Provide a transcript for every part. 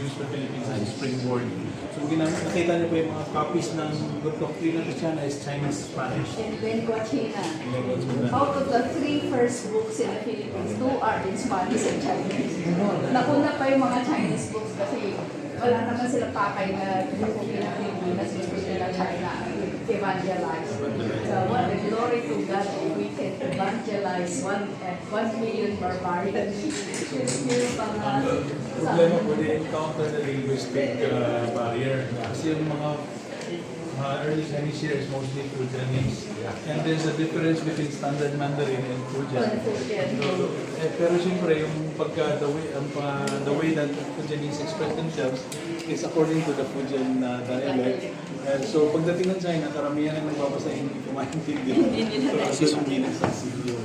use the Philippines as a springboard. So nakita niyo po yung mga copies ng Good Doctrina Christiana is Chinese, Spanish. In Lengua China. Out of the 3 first books in the Philippines, 2 are in Spanish and Chinese. Nakuna pa yung mga Chinese books kasi wala naman sila pakay na bukukin ng Pilipinas, gusto nila China evangelize. So what the glory to God if we can evangelize 1 million barbarians. Yung Problema po din, encounter the linguistic barrier. Kasi yung mga early Chinese here is mostly Fujianese. And there's a difference between standard Mandarin and Fujian. Pero siyempre, yung the way that Fujianese express themselves is according to the Fujian dialect. And so pagdating ng China, karamihan na nagbabasa hindi ko maintindihan. So hindi nagsasabi yung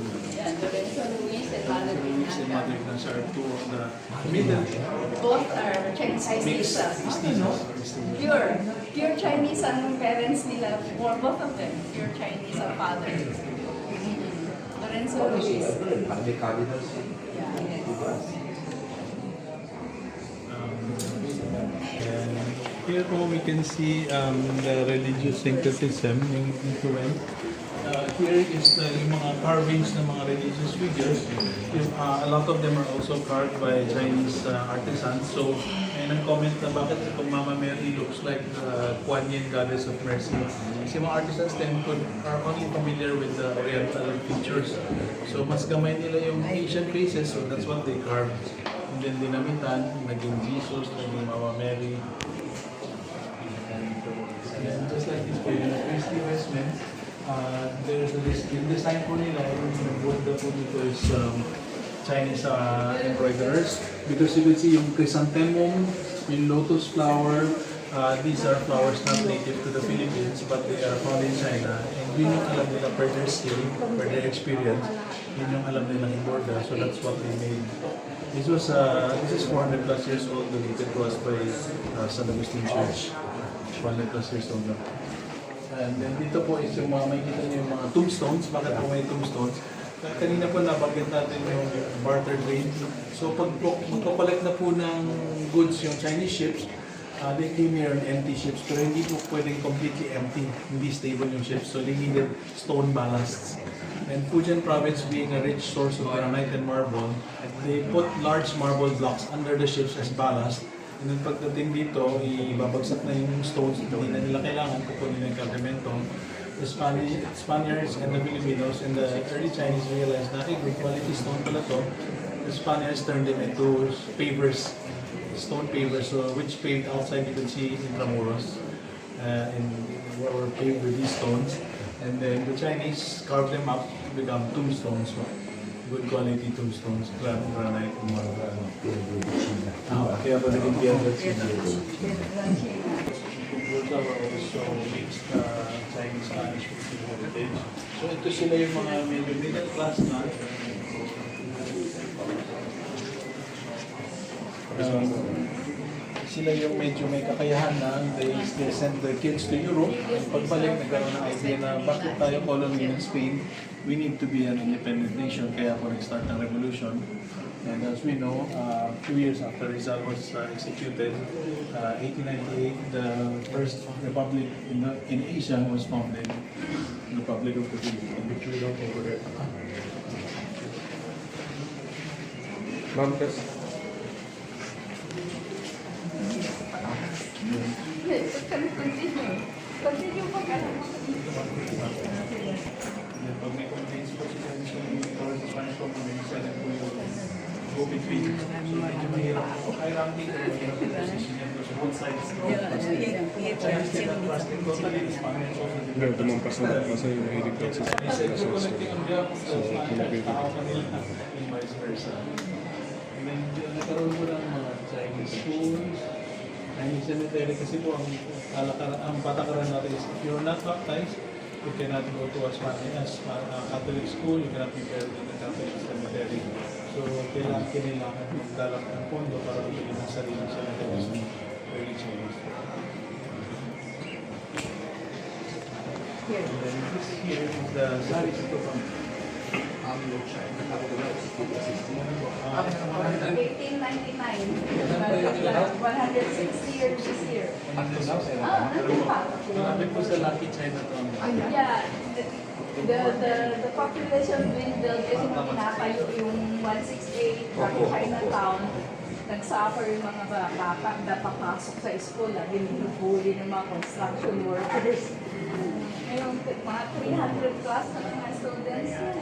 Luis and Mandarin. Luis and Mandarin are two of the middle. Both are Chinese mixes. Pure Chinese ang parents nila, or both of them, pure Chinese ang father. Lorenzo Luis. And here po we can see the religious syncretism, yung influence. Here is yung mga carvings ng mga religious figures. A lot of them are also carved by Chinese artisans. So, may nag-comment na bakit itong Mama Mary looks like Kuan Yin, Goddess of Mercy. Kasi mga artisans then are only familiar with the Oriental features. So, mas gamay nila yung Asian faces, so that's what they carved. And then dinamitan, naging Jesus, naging Mama Mary. And then just like this po, yung Christy Westman, there's yung design po nila, yung Buddha po dito is Chinese embroiderers. Because you can see yung chrysanthemum, yung lotus flower, these are flowers not native to the Philippines but they are found in China. And yun yung alam nila per their skill, per their experience, yun yung alam nila ng borda. So that's what they made. This is 400 plus years old, donated to us by San Agustin Church. 400 plus years old na. And then dito po is yung mga makikita niyo yung mga tombstones. Bakit po may tombstones? Kanina po nabanggit natin yung barter trade. So pag magpapalit na po ng goods yung Chinese ships, they came here on empty ships. Pero hindi po pwedeng completely empty. Hindi stable yung ships. So they needed stone ballasts. And Fujian province being a rich source of granite and marble, they put large marble blocks under the ships as ballast. And then pagdating dito, ibabagsak na yung stones, hindi na nila kailangan, kukunin na yung cargamento. The Spaniards and the Filipinos and the early Chinese realized na, good quality stone pala to. The Spaniards turned them into pavers, stone pavers, so which paved outside you can see Intramuros, were paved with these stones. And then the Chinese carved them up to become tombstones. Good quality tombstones, granite, marble. Kaya pa naging Piedra China. Bursa were also mixed Chinese-Spanish heritage. So ito sila yung mga medyo middle class na. Sila yung medyo may kakayahan na they send their kids to Europe. And pagbalik, nagkaroon ng idea na bakit tayo colony ng Spain, we need to be an independent nation. Kaya po nag-start ng revolution. And as we know, 2 years after Rizal was executed, 1898, the first republic in Asia was founded, the Republic of the Philippines, which we don't over there. Continue po ka lang. Pag may complaints po sila towards the Spanish government, sila po yung go between. So medyo mahirap. High ranking or mahirap yung position yan. So both sides. Chinese cannot trust them totally. The Spaniards also did not trust them. Kasi yung mahilig ka sa So collecting on behalf of the Spaniards, tao kanila, and vice versa. And then nagkaroon po ng mga Chinese schools, Chinese cemetery kasi po ang patakaran natin is if you're not baptized, you cannot go to a Spanish Catholic school, you cannot be buried in a Catholic cemetery. So kailangan magdalak ng pondo para bigyan ng sarili cemetery sa early Chinese. And then this here is the saris ito from 1899. 160 years this year. Nandun pa. Malapit po sa Lucky Chinatown. Yeah, the population dwindled kasi nung pinatayo yung 168 Lucky Chinatown, nag-suffer yung mga bata na papasok sa school, binubuli ng mga construction workers. Ngayon, mga 300 plus na mga students yan.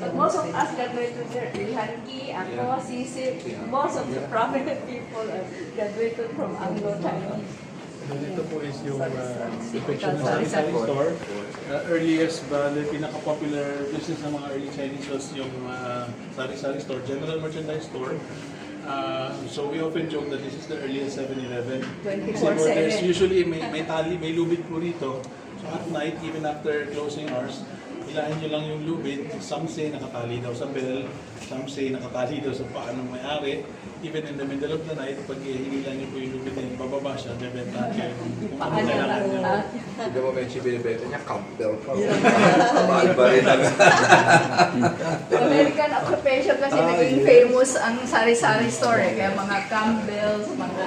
But most of us graduated there. Ilhanki, ako, Sisip, most of the prominent people graduated from Anglo-Chinese. Ito po is yung depiction ng Sari-sari sari-sari store. Earliest, the pinaka-popular business ng mga early Chinese was yung sari-sari store, general merchandise store. So we often joke that this is the earliest 7-Eleven. 24/7. There's usually may tali, may lubid po rito. So at night, even after closing hours, hilahin nyo lang yung lubid. Some say nakatali daw sa bell, some say nakatali daw sa paa ng may-ari. Even in the middle of the night, pag hinilan nyo po yung lubid na yun, bababa siya, bebentahan kayo kung ano kailangan nyo. Hindi mo medyo binibenta niya, Campbell pa. Mahal pa rin ang... American occupation kasi naging famous ang sari-sari store eh. Kaya mga Campbell's, mga...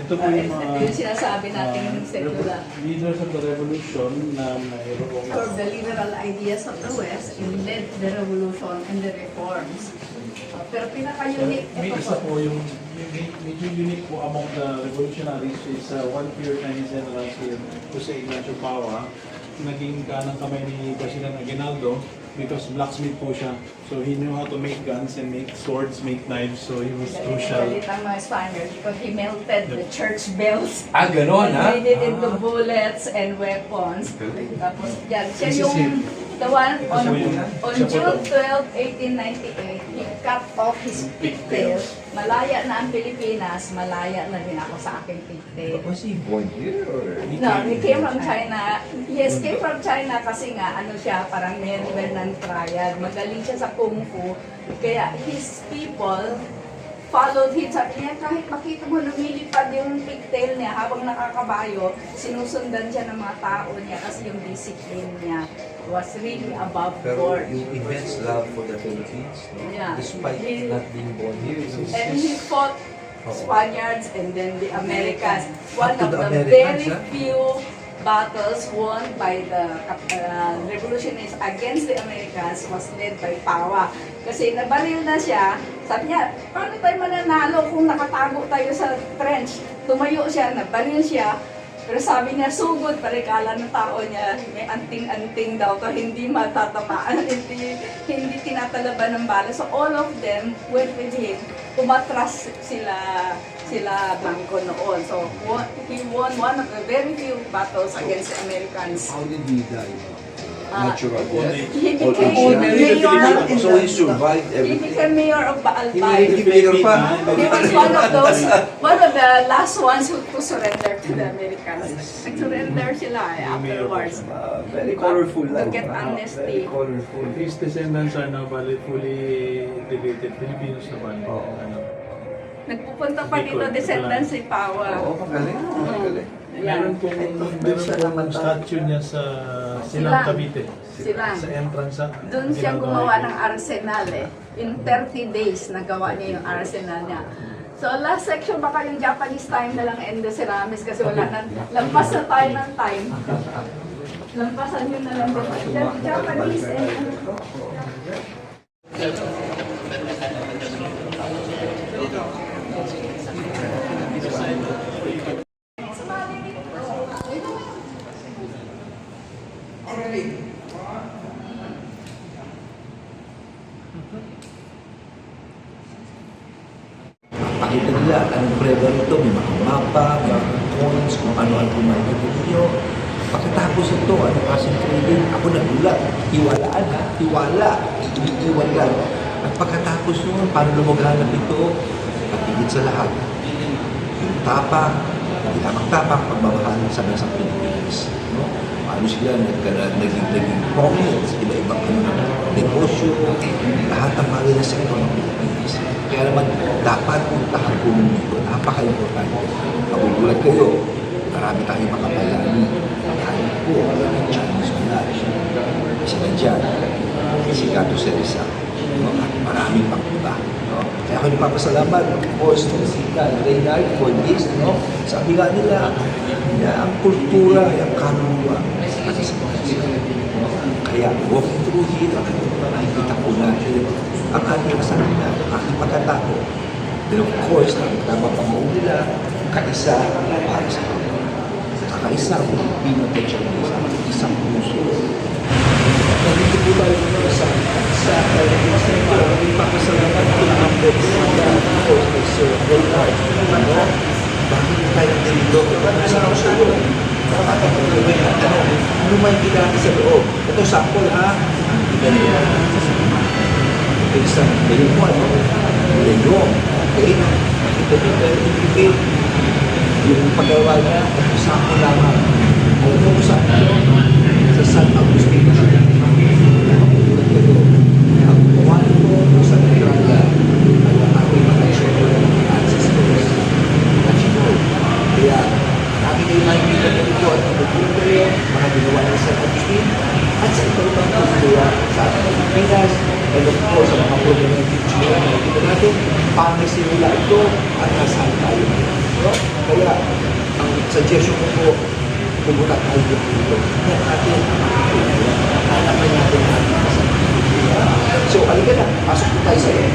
Ito po yung mga ito yung sinasabi natin secular. leaders of the revolution na mayroong Absorbed the liberal ideas of the West and led the revolution and the reforms. Pero pinaka-unique may ito isa po. po yung medyo unique po among the revolutionaries is one pure Chinese general si Jose Ignacio Paua. Naging kanang kamay ni President Aguinaldo because blacksmith po siya. So he knew how to make guns and make swords, make knives. So he was crucial. Galit ang mga Spaniards because he melted the church bells. Ganon, ha? Made it into bullets and weapons. Tapos yan, siya This is yung the one on Siya po June to. 12, 1898, he cut off his pigtail. Malaya na ang Pilipinas, malaya na din ako sa aking pigtail. Was he born here or... No, he came from China. He escaped from China kasi nga, ano siya, parang member ng triad. Magaling siya sa Kung Fu. Kaya his people followed him. Sabi niya, kahit makita mo lumilipad yung pigtail niya habang nakakabayo, sinusundan siya ng mga tao niya kasi yung discipline niya was really above Pero board. yung immense love for the Philippines, no? Yeah. Despite not being born here. And he fought Spaniards and then the Americans. One Up to of the the Americans, very huh? few battles won by the revolutionists against the Americans was led by Paua. Kasi nabaril na siya, sabi niya, paano tayo mananalo kung nakatago tayo sa trench? Tumayo siya, nabaril siya, pero sabi niya, sugod, parikala ng tao niya, may anting-anting daw to, hindi matatamaan, hindi tinatalaban ng bala. So all of them went with him, umatras sila Blanco noon. So he won one of the very few battles against the Americans. How did he die? Natural death? He Old became age? mayor. So he survived He everything? became mayor of He Baalbay. mayor pa? He was one of the last ones who surrendered to the Americans. Nag-surrender sila afterwards. Very colorful To life. get amnesty. Very colorful. His descendants are now fully integrated. Filipinos naman. Oo. Nagpupunta pa dito descendants si Paua. Oo, magaling. Magaling. Meron pong statue niya sa Silang Cavite. Silang. Sa entrance sa Doon siya gumawa ng arsenal eh. In 30 days nagawa niya yung arsenal niya. So last section baka yung Japanese time na lang Endo Ceramis kasi wala na, lampas na tayo ng time. Lampasan nyo na lang din. Japanese and Pakita nila anong flavor ito, may mga mapa, may mga coins, kung ano-ano kumain ninyo. Pagkatapos ito, ano kasing trading, ako nagulat, tiwalaan ha, tiwala, iiwan lang. At pagkatapos nun, paano lumaghanap ito, at higit sa lahat, yung tapang, hindi lamang tapang, pagmamahal sa bansang Pilipinas. No? Paano sila naging prominent sa iba-ibang negosyo, lahat ng mga na sektor ng Pilipinas. Kaya naman, dapat puntahan po nito, napaka-importante. Magugulat kayo, marami tayong makabayani. Marami po ang Chinese blood. Isa na dyan, si Gato Seresa. No? At maraming pang iba. No? Kaya ako nagpapasalamat, of course, si Reynard for this, no? Sabi nga nila, na ang kultura, yung kaluluwa, at sa mga sila. Kaya, walking through here, nakikita po natin ang ating kasalanan, ang ating pagkatao. Then of course, nakikita pa mo nila, kaisa para sa kanila. Kakaisa ang Pilipino at Chinese, ang isang puso. Nandito po tayo ngayon sa papasalamat ko ang po kay Sir Reynard. Ano? Bakit tayo dito? Sa puso yun? Ano may ginagawa sa loob? Ito sample ha? Ito isang leyon mo, ano? Leyon. Okay? Nakita niyo, pero ibigay yung paggawa niya, ito sample lamang. Alam mo kung saan ito? Sa San Agustin. Ang kuwan ko sa Negranda ay ang ating mga ancestors. Kaya, namin ay nakikita nito at pagkukulo, mga ginawa ng San Agustin, at sa ibang kultura sa ating Pilipinas, and of course, sa mga program ng future na nakikita natin, paano simula ito at nasaan tayo. No? Kaya, ang suggestion ko po, pumunta tayo dito. Tingnan natin ang ating kultura. Hanapan natin ang ating kasama. So, alika na, pasok po tayo sa iyo.